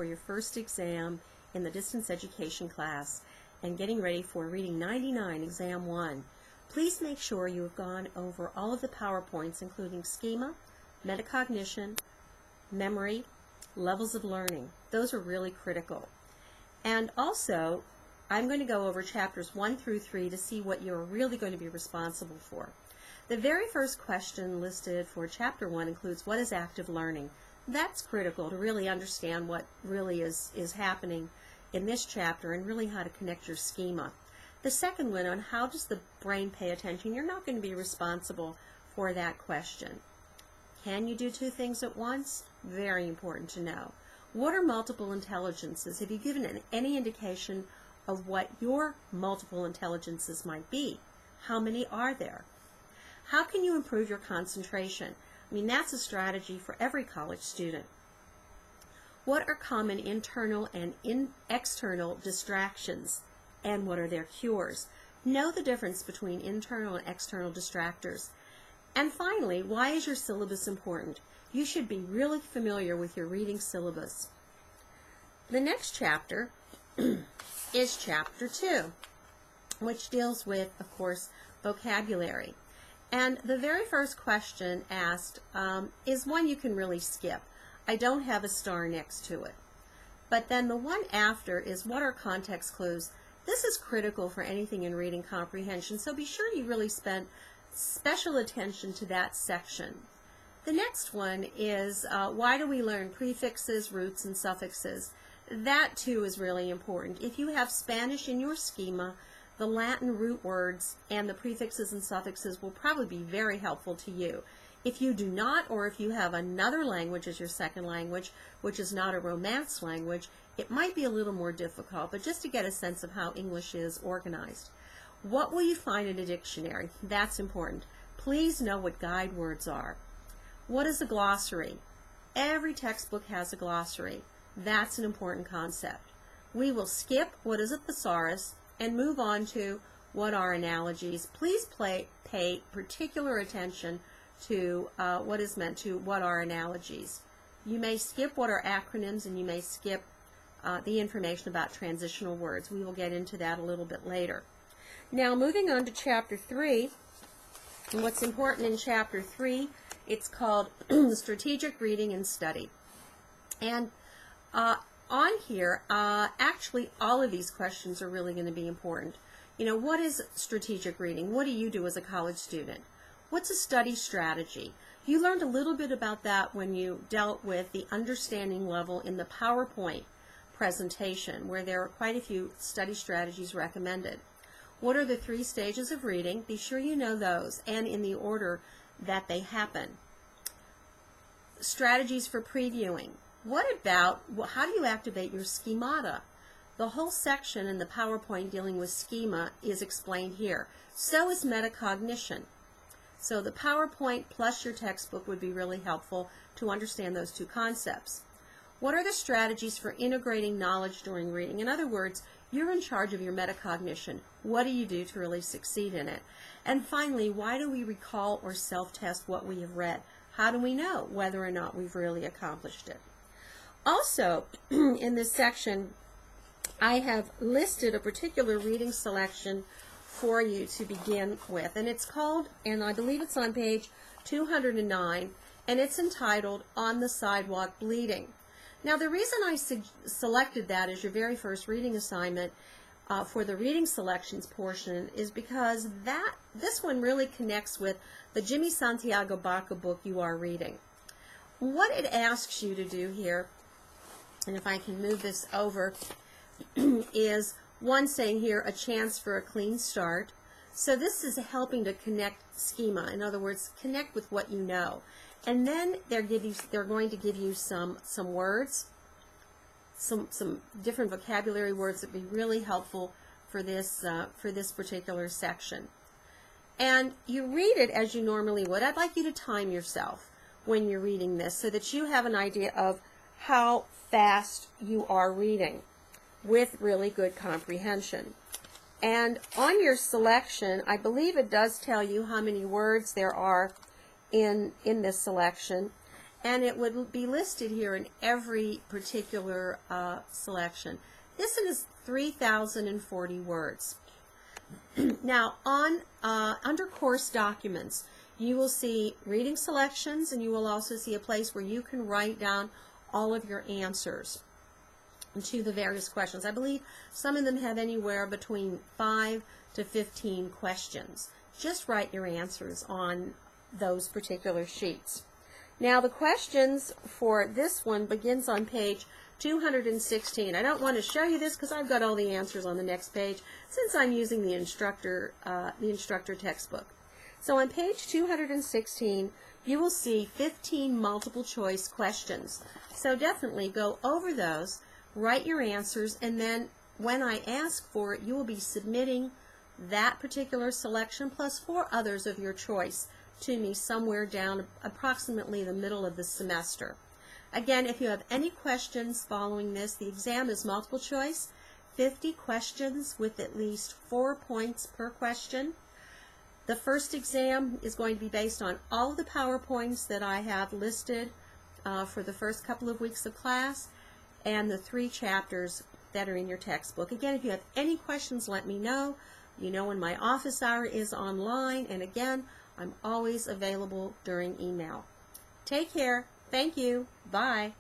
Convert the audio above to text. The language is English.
for your first exam in the distance education class and getting ready for Reading 99, Exam 1, please make sure you have gone over all of the PowerPoints, including schema, metacognition, memory, levels of learning. Those are really critical. And also, I'm going to go over chapters 1 through 3 to see what you're really going to be responsible for. The very first question listed for chapter 1 includes, what is active learning? That's critical to really understand what really is happening in this chapter and really how to connect your schema. The second one on how does the brain pay attention, you're not going to be responsible for that question. Can you do two things at once? Very important to know. What are multiple intelligences? Have you given any indication of what your multiple intelligences might be? How many are there? How can you improve your concentration? I mean, that's a strategy for every college student. What are common internal and external distractions, and what are their cures? Know the difference between internal and external distractors. And finally, why is your syllabus important? You should be really familiar with your reading syllabus. The next chapter is chapter 2, which deals with, of course, vocabulary. And the very first question asked is one you can really skip. I don't have a star next to it. But then the one after is, what are context clues? This is critical for anything in reading comprehension, so be sure you really spend special attention to that section. The next one is, why do we learn prefixes, roots, and suffixes? That too is really important. If you have Spanish in your schema, the Latin root words and the prefixes and suffixes will probably be very helpful to you. If you do not, or if you have another language as your second language, which is not a Romance language, it might be a little more difficult, but just to get a sense of how English is organized. What will you find in a dictionary? That's important. Please know what guide words are. What is a glossary? Every textbook has a glossary. That's an important concept. We will skip what is a thesaurus and move on to what are analogies. Please pay particular attention to what is meant to what are analogies. You may skip what are acronyms, and you may skip the information about transitional words. We will get into that a little bit later. Now, moving on to chapter 3, what's important in chapter 3, it's called Strategic Reading and Study. And on here, actually all of these questions are really going to be important. You know, what is strategic reading? What do you do as a college student? What's a study strategy? You learned a little bit about that when you dealt with the understanding level in the PowerPoint presentation, where there are quite a few study strategies recommended. What are the 3 stages of reading? Be sure you know those, and in the order that they happen. Strategies for previewing. What about, how do you activate your schemata? The whole section in the PowerPoint dealing with schema is explained here. So is metacognition. So the PowerPoint plus your textbook would be really helpful to understand those two concepts. What are the strategies for integrating knowledge during reading? In other words, you're in charge of your metacognition. What do you do to really succeed in it? And finally, why do we recall or self-test what we have read? How do we know whether or not we've really accomplished it? Also, in this section, I have listed a particular reading selection for you to begin with, and it's called, and I believe it's on page 209, and it's entitled On the Sidewalk Bleeding. Now, the reason I selected that as your very first reading assignment for the reading selections portion is because this one really connects with the Jimmy Santiago Baca book you are reading. What it asks you to do here, and if I can move this over, is one saying here, a chance for a clean start. So this is helping to connect schema. In other words, connect with what you know. And then they're going to give you some words, some different vocabulary words that would be really helpful for this particular section. And you read it as you normally would. I'd like you to time yourself when you're reading this so that you have an idea of how fast you are reading with really good comprehension. And on your selection, I believe it does tell you how many words there are in this selection. and it would be listed here in every particular selection. This is 3,040 words. Now, under course documents, you will see reading selections, and you will also see a place where you can write down all of your answers to the various questions. I believe some of them have anywhere between 5 to 15 questions. Just write your answers on those particular sheets. Now, the questions for this one begins on page 216. I don't want to show you this because I've got all the answers on the next page since I'm using the instructor textbook. So on page 216, you will see 15 multiple choice questions. So definitely go over those, write your answers, and then when I ask for it, you will be submitting that particular selection plus 4 others of your choice to me somewhere down approximately the middle of the semester. Again, if you have any questions following this, the exam is multiple choice, 50 questions with at least 4 points per question. The first exam is going to be based on all of the PowerPoints that I have listed for the first couple of weeks of class and the 3 chapters that are in your textbook. Again, if you have any questions, let me know. You know when my office hour is online, and again, I'm always available during email. Take care. Thank you. Bye.